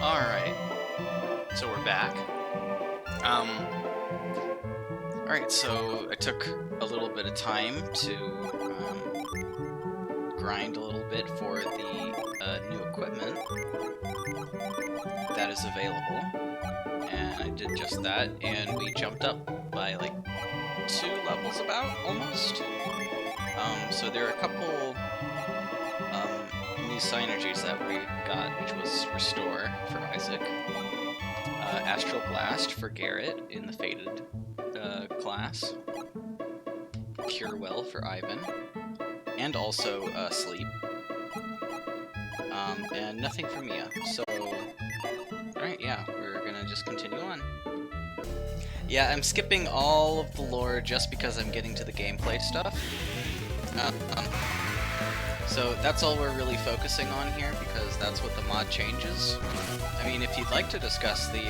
Alright, so we're back. Alright, so I took a little bit of time to grind a little bit for the new equipment that is available, and I did just that, and we jumped up by like 2 levels about, almost. So there are a couple new synergies that we got, which was Restore for Isaac, Astral Blast for Garet in the Fated class, Cure Well for Ivan, and also Sleep, and nothing for Mia. So, alright, yeah, we're gonna just continue on. Yeah, I'm skipping all of the lore just because I'm getting to the gameplay stuff. So that's all we're really focusing on here, because that's what the mod changes. I mean, if you'd like to discuss the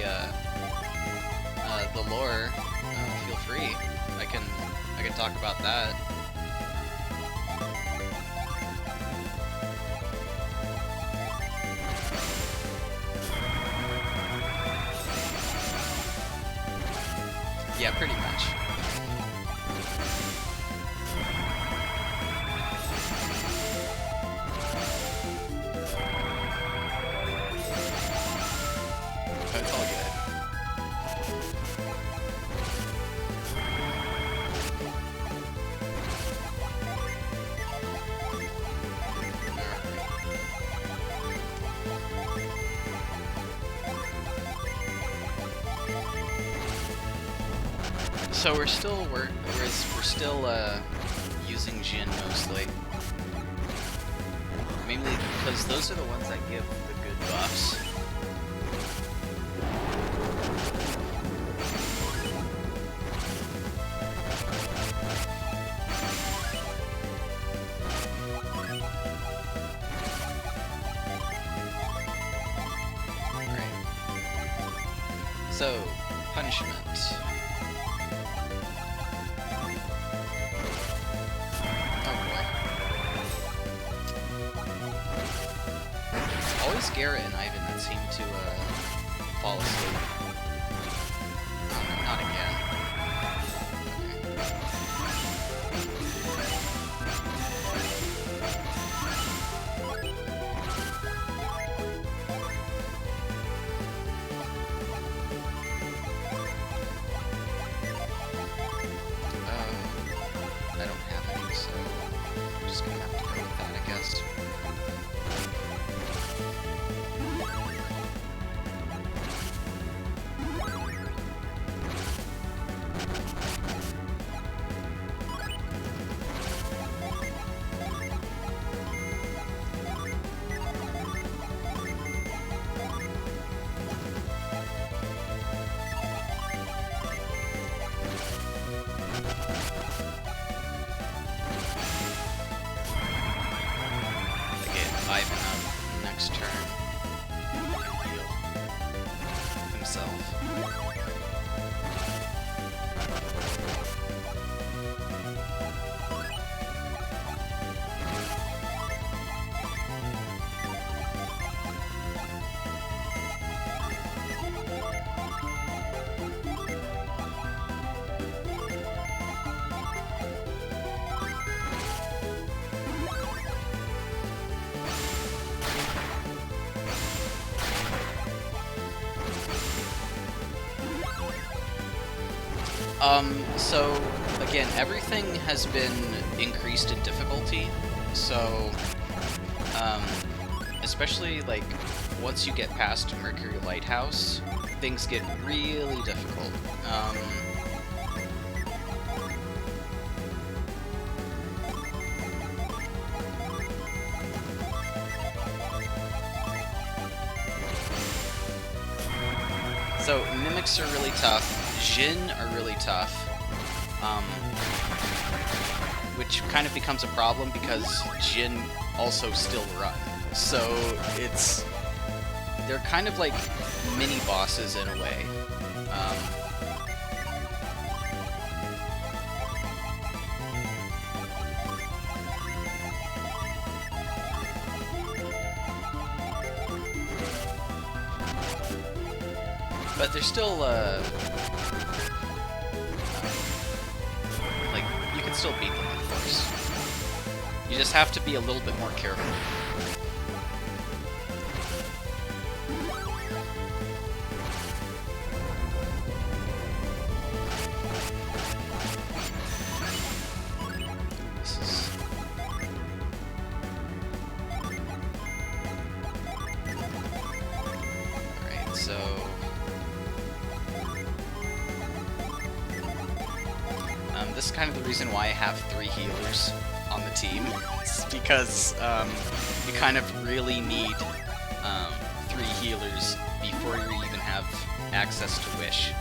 lore, feel free. I can talk about that. Yeah, pretty much. It's all good. So we're still using Djinn mostly, mainly because those are the ones that give the good buffs. Right. So punishment. Always Garet and Ivan that seem to fall asleep. Oh, no, not again. I don't have any, so I'm just gonna have to go with that, I guess. Ivan up next turn. He can heal himself. So again, everything has been increased in difficulty, so especially like once you get past Mercury Lighthouse, things get really difficult. So mimics are really tough. Djinn are really tough, which kind of becomes a problem because Djinn also still run. So they're kind of like mini bosses in a way. But they're still, like, you can still beat them, of course. You just have to be a little bit more careful. This is kind of the reason why I have 3 healers on the team. It's because you kind of really need 3 healers before you even have access to Wish.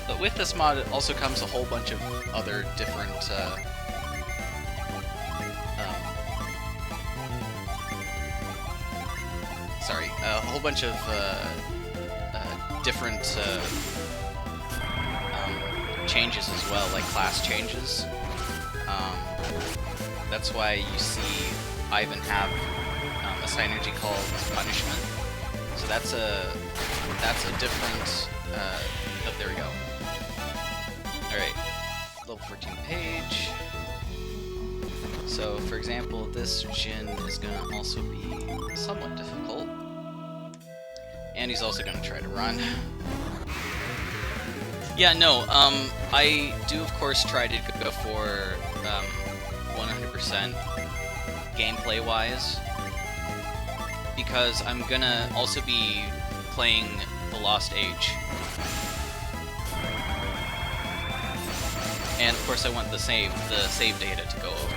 But with this mod, it also comes a whole bunch of other different a whole bunch of different changes as well, like class changes. That's why you see Ivan have a synergy called Punishment. So that's a different. Oh, there we go. All right, level 14 page. So, for example, this Djinn is going to also be somewhat difficult. And he's also going to try to run. Yeah, no, I do, of course, try to go for 100% gameplay-wise, because I'm going to also be playing The Lost Age. And, of course, I want the save data to go over.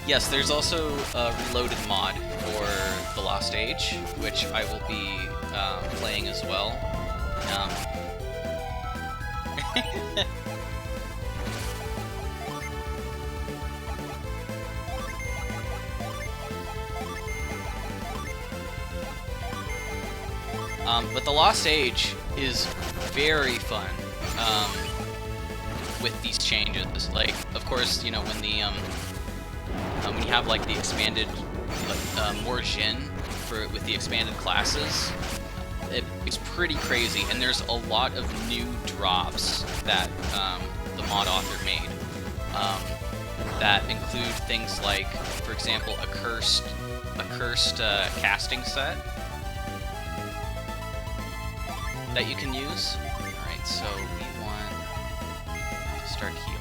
Yes, there's also a reloaded mod for The Lost Age, which I will be playing as well. But The Lost Age is very fun with these changes. Like, of course, you know, when the when you have like the expanded, more Djinn with the expanded classes, it's pretty crazy, and there's a lot of new drops that the mod author made that include things like, for example, a cursed casting set that you can use. All right, so we want to start healing.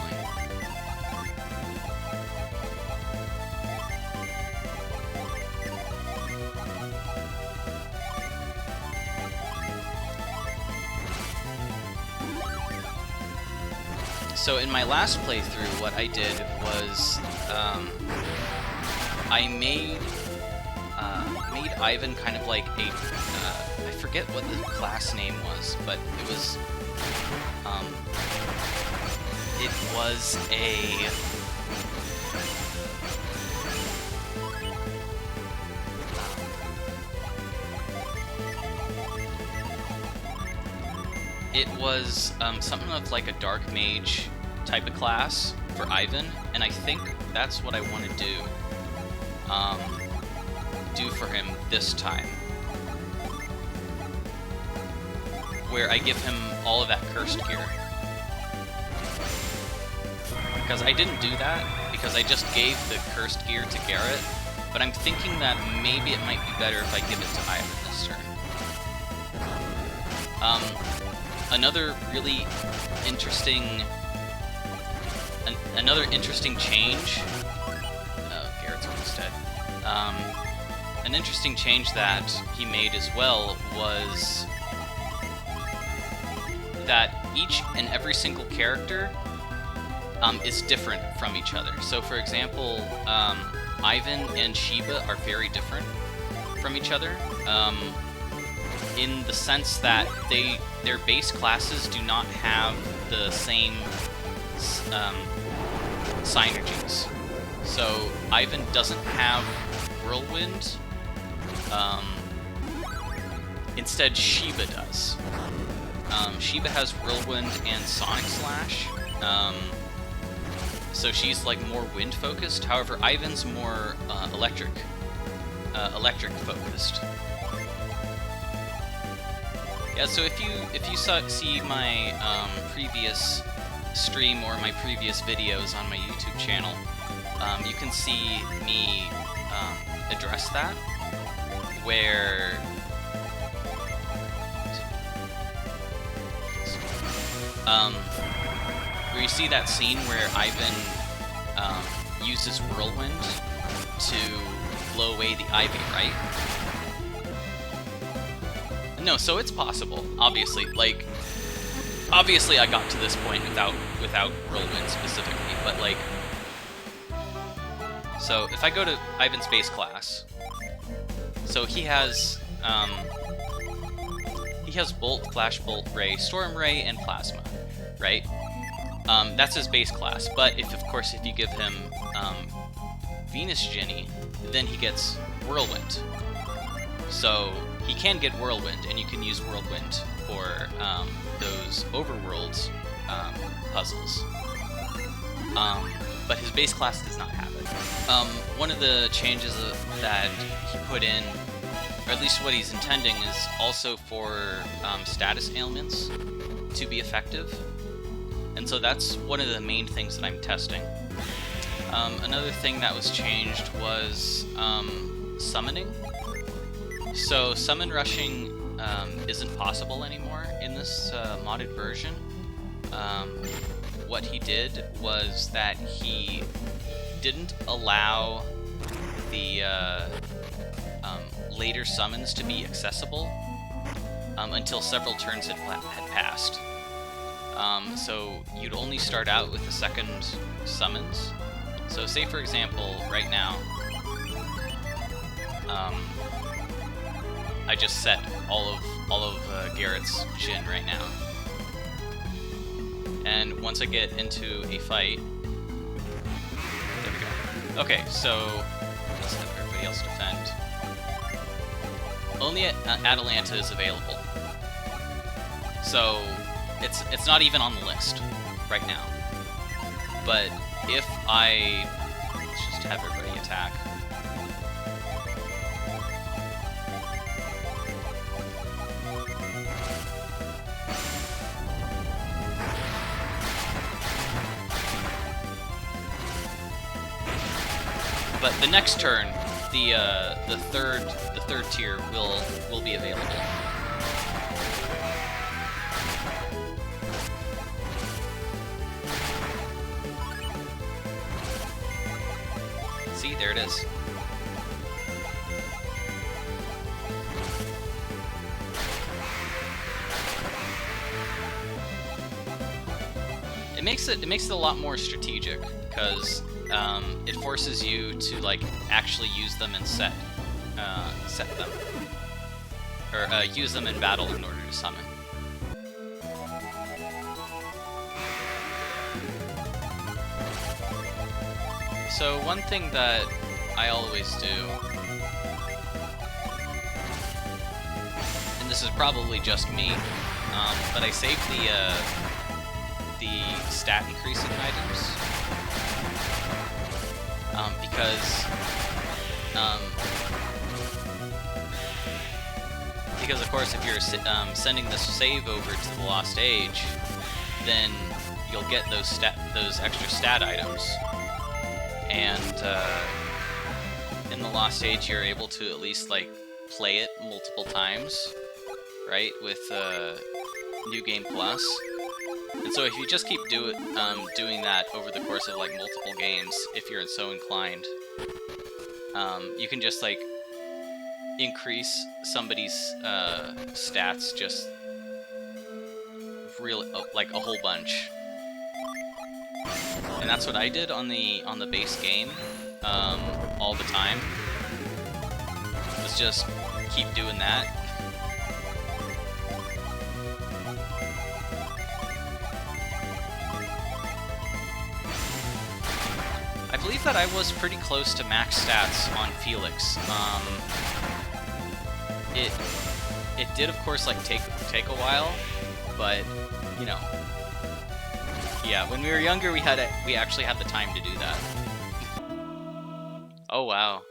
So in my last playthrough, what I did was I made Ivan kind of like a I forget what the class name was, but it was something of like a dark mage type of class for Ivan, and I think that's what I want to do for him this time, where I give him all of that cursed gear. Because I didn't do that, because I just gave the cursed gear to Garet, but I'm thinking that maybe it might be better if I give it to Ivan this turn. Another really interesting change. Oh, Garet's almost dead. An interesting change that he made as well was that each and every single character is different from each other. So, for example, Ivan and Sheba are very different from each other. In the sense that their base classes do not have the same synergies. So Ivan doesn't have Whirlwind, Instead, Shiba does. Shiba has Whirlwind and Sonic Slash. So she's like more wind focused. However, Ivan's more electric focused. Yeah. So if you see my previous stream or my previous videos on my YouTube channel, you can see me address that, where you see that scene where Ivan uses Whirlwind to blow away the ivy, right? No, so it's possible, obviously. Like, obviously I got to this point without Whirlwind specifically, but like... So, if I go to Ivan's base class, so he has Bolt, Flash Bolt, Ray, Storm Ray, and Plasma, right? That's his base class, but if you give him Venus Djinni, then he gets Whirlwind. So he can get Whirlwind, and you can use Whirlwind for those overworld puzzles. But his base class does not have it. One of the changes that he put in, or at least what he's intending, is also for status ailments to be effective. And so that's one of the main things that I'm testing. Another thing that was changed was summoning. So summon rushing isn't possible anymore in this modded version. What he did was that he didn't allow the later summons to be accessible until several turns had passed. So you'd only start out with the second summons. So say for example, right now, I just set all of Garet's Djinn right now. And once I get into a fight, there we go. Okay, so let's have everybody else defend. Only Atalanta is available. So it's not even on the list right now. But if let's just have everybody attack. But the next turn, the third tier will be available. See, there it is. It makes it a lot more strategic, because it forces you to like actually use them and set them, or use them in battle in order to summon. So one thing that I always do, and this is probably just me, but I save the stat increasing items. Because of course, if you're sending this save over to the Lost Age, then you'll get those extra stat items, and in the Lost Age, you're able to at least like play it multiple times, right? With New Game Plus. And so if you just keep doing that over the course of like multiple games, if you're so inclined, you can just like increase somebody's stats just really like a whole bunch. And that's what I did on the base game all the time. Was just keep doing that. I believe that I was pretty close to max stats on Felix. It It did, of course, like take a while, but you know, yeah. When we were younger, we actually had the time to do that. Oh wow,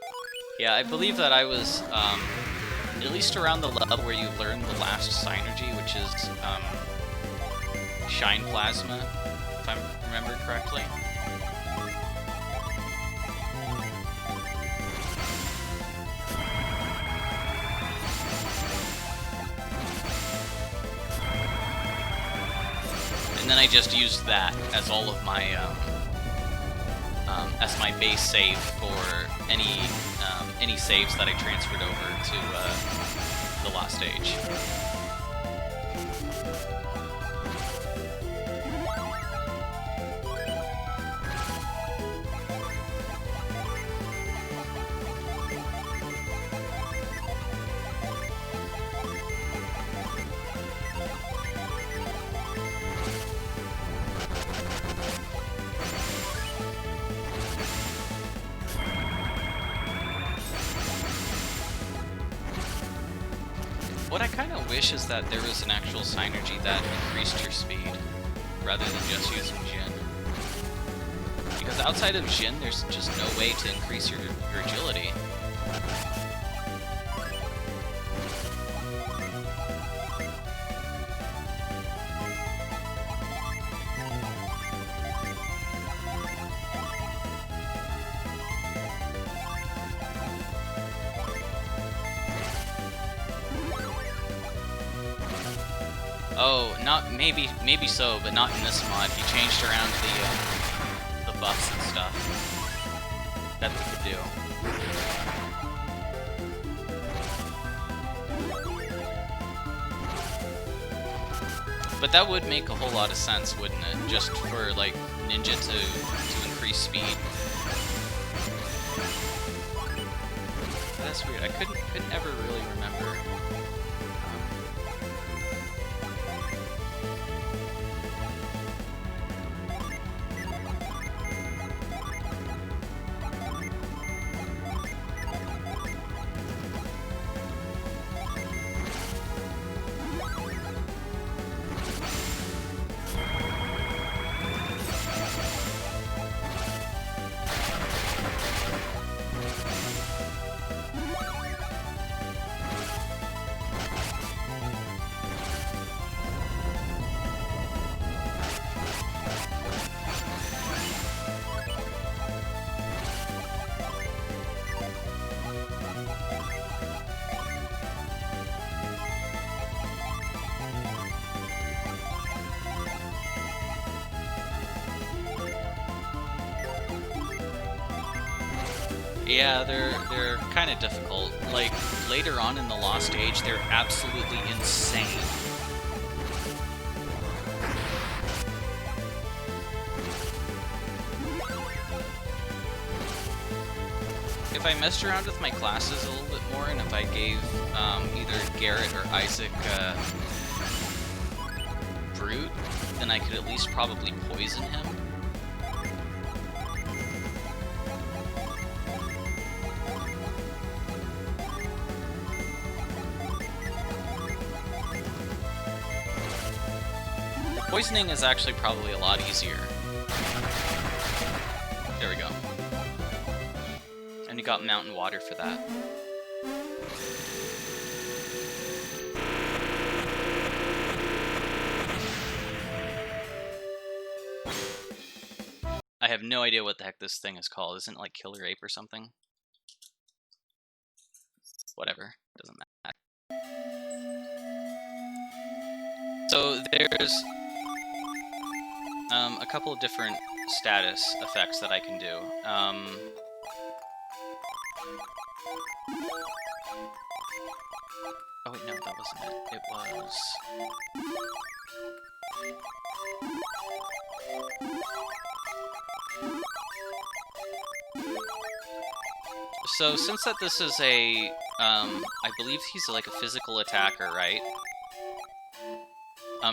yeah. I believe that I was at least around the level where you learn the last synergy, which is Shine Plasma, if I remember correctly. And then I just used that as all of my as my base save for any saves that I transferred over to the last stage. What I kind of wish is that there was an actual synergy that increased your speed, rather than just using Djinn. Because outside of Djinn, there's just no way to increase your agility. Oh, not maybe so, but not in this mod. He changed around the buffs and stuff that they could do. But that would make a whole lot of sense, wouldn't it? Just for like Ninja to increase speed. That's weird. I couldn't ever really remember. Yeah, they're kind of difficult. Like, later on in the Lost Age, they're absolutely insane. If I messed around with my classes a little bit more, and if I gave either Garet or Isaac Brute, then I could at least probably poison him. Poisoning is actually probably a lot easier. There we go. And you got mountain water for that. I have no idea what the heck this thing is called. Isn't it like Killer Ape or something? Whatever. Doesn't matter. So there's a couple of different status effects that I can do. Oh wait, no, that wasn't it. It was... So since that this is a, I believe he's like a physical attacker, right?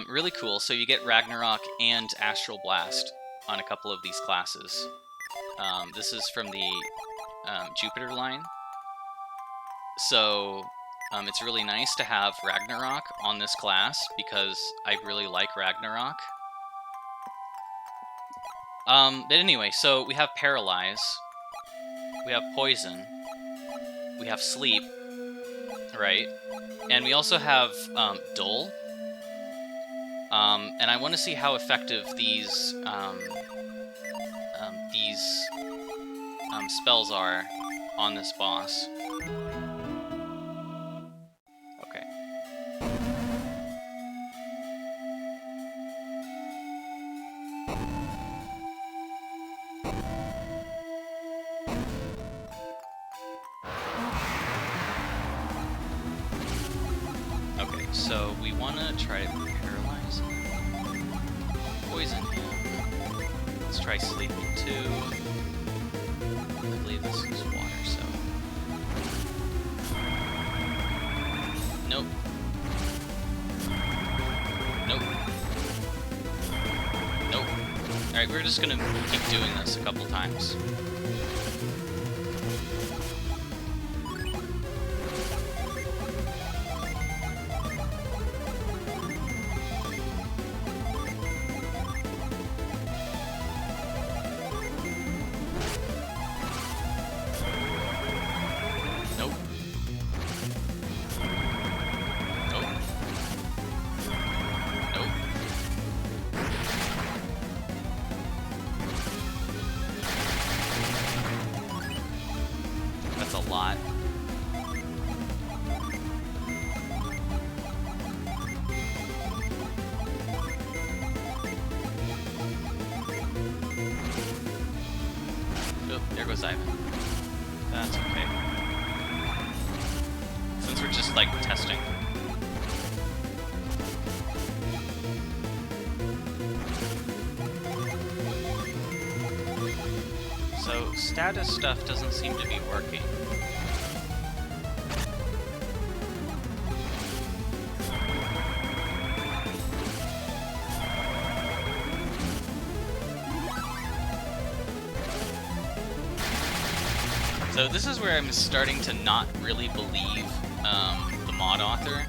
Really cool. So you get Ragnarok and Astral Blast on a couple of these classes. This is from the Jupiter line. So it's really nice to have Ragnarok on this class because I really like Ragnarok. But anyway, so we have Paralyze, we have Poison, we have Sleep, right? And we also have Dull. And I want to see how effective these spells are on this boss. Okay. Okay, so we want to try to paralyze him, poison him. Let's try sleep too. I believe this is water, so. Nope. Nope. Nope. Alright, we're just gonna keep doing this a couple times. There goes Ivan. That's okay. Since we're just, like, testing. So, status stuff doesn't seem to be working. So this is where I'm starting to not really believe the mod author.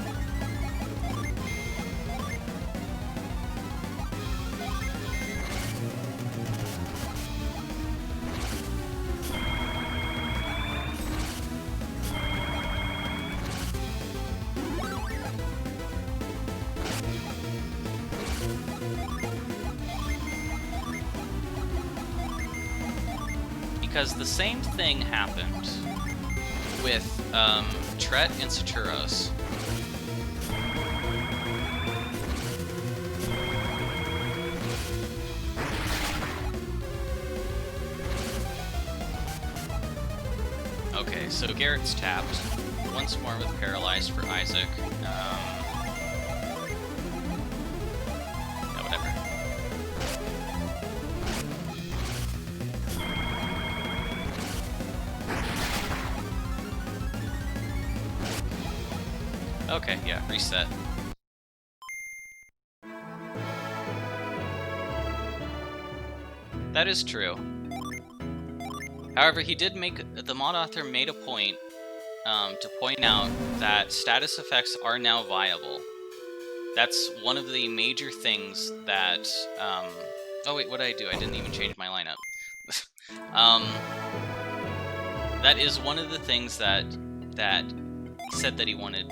Because the same thing happened with Tret and Saturos. Okay, so Garet's tapped. Once more with Paralyzed for Isaac. Yeah, whatever. Okay, yeah, reset. That is true. However, he did the mod author made a point to point out that status effects are now viable. That's one of the major things that, oh wait, what did I do? I didn't even change my lineup. That is one of the things that he said that he wanted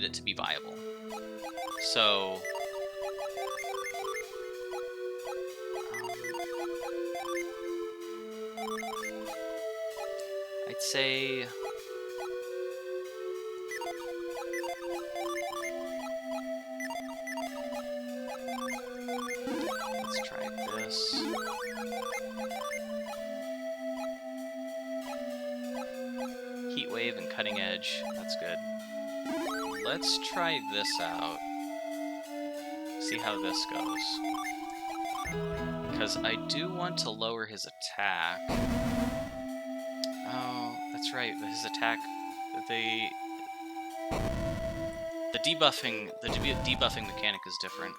it to be viable. So I'd say let's try this. Heat Wave and Cutting Edge, that's good. Let's try this out. See how this goes. Because I do want to lower his attack. Oh, that's right, his attack, the debuffing mechanic is different.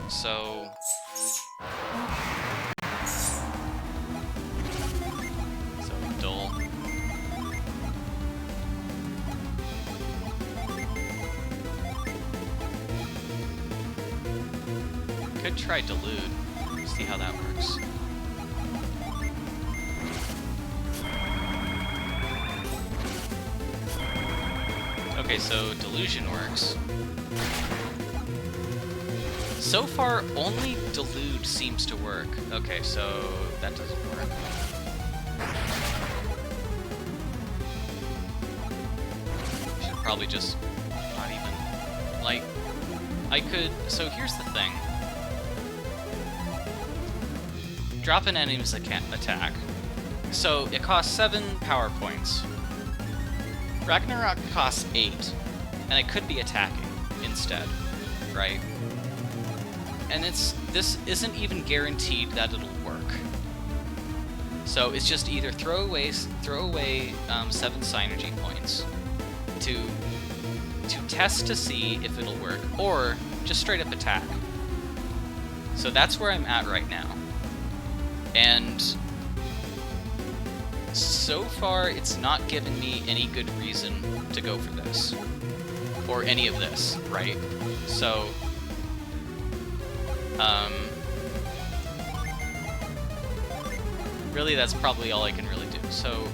So dull. could try Delude, see how that works. Okay, so Delusion works. So far, only Delude seems to work. Okay, so that doesn't work. Should probably just not even... Like, I could... So here's the thing. Drop an enemy's attack. So it costs 7 power points. Ragnarok costs 8, and I could be attacking instead, right? And this isn't even guaranteed that it'll work. So it's just either throw away 7 synergy points to test to see if it'll work, or just straight up attack. So that's where I'm at right now. And so far, it's not given me any good reason to go for this. Or any of this, right? So, really, that's probably all I can really do. So,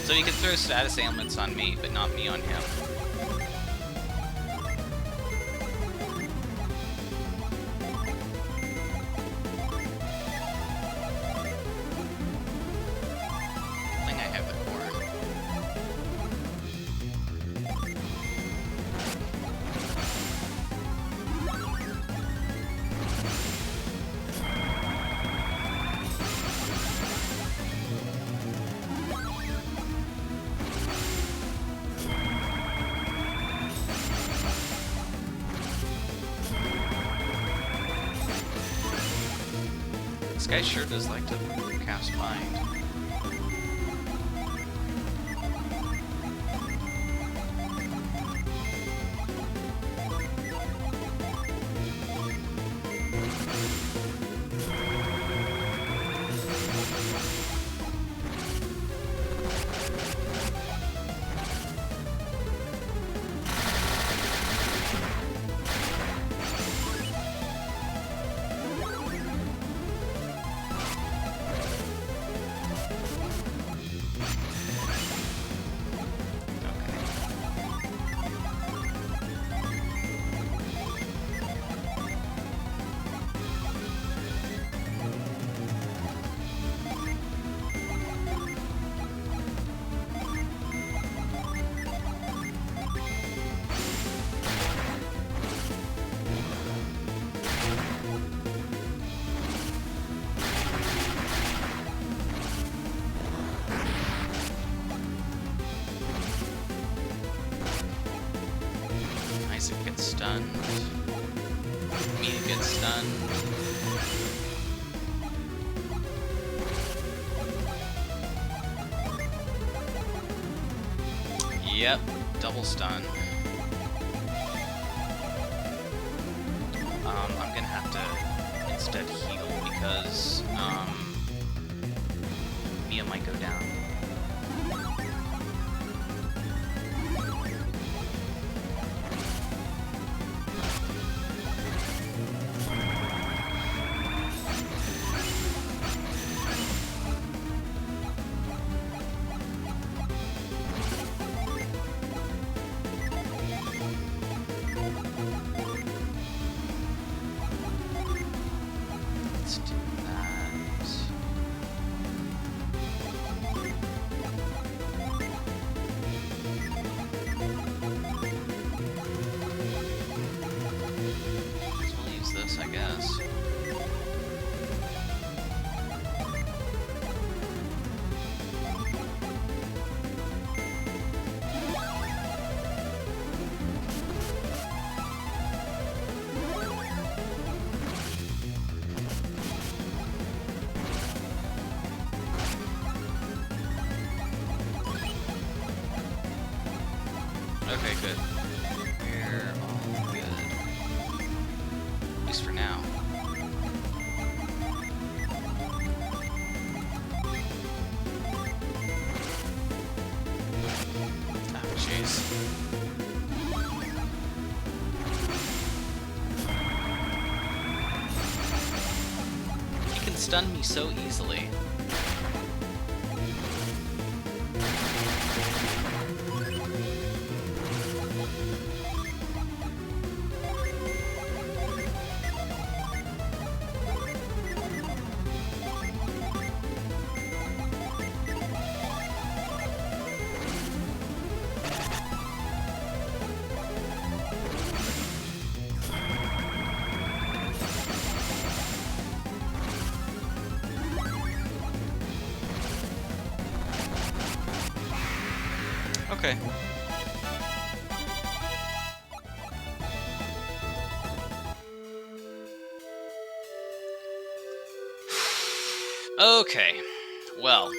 so you can throw status ailments on me, but not me on him. I think I have it for him. This guy sure does like to cast Mind. stun. Yep, double stun. I'm gonna have to instead heal because Mia might go down. I guess. Okay, good. We're all good. At least for now. Oh, jeez. He can stun me so easily. Okay. Okay. Well.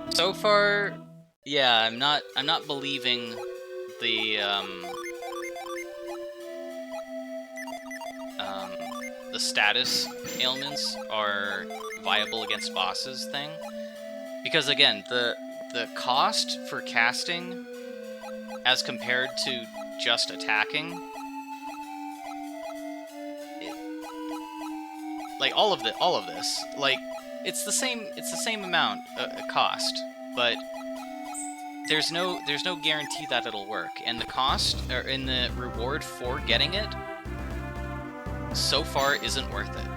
So far, yeah, I'm not believing the status ailments are viable against bosses thing. Because again, the cost for casting as compared to just attacking, like all of this, like it's the same amount cost, but there's no guarantee that it'll work, and the cost or in the reward for getting it so far isn't worth it.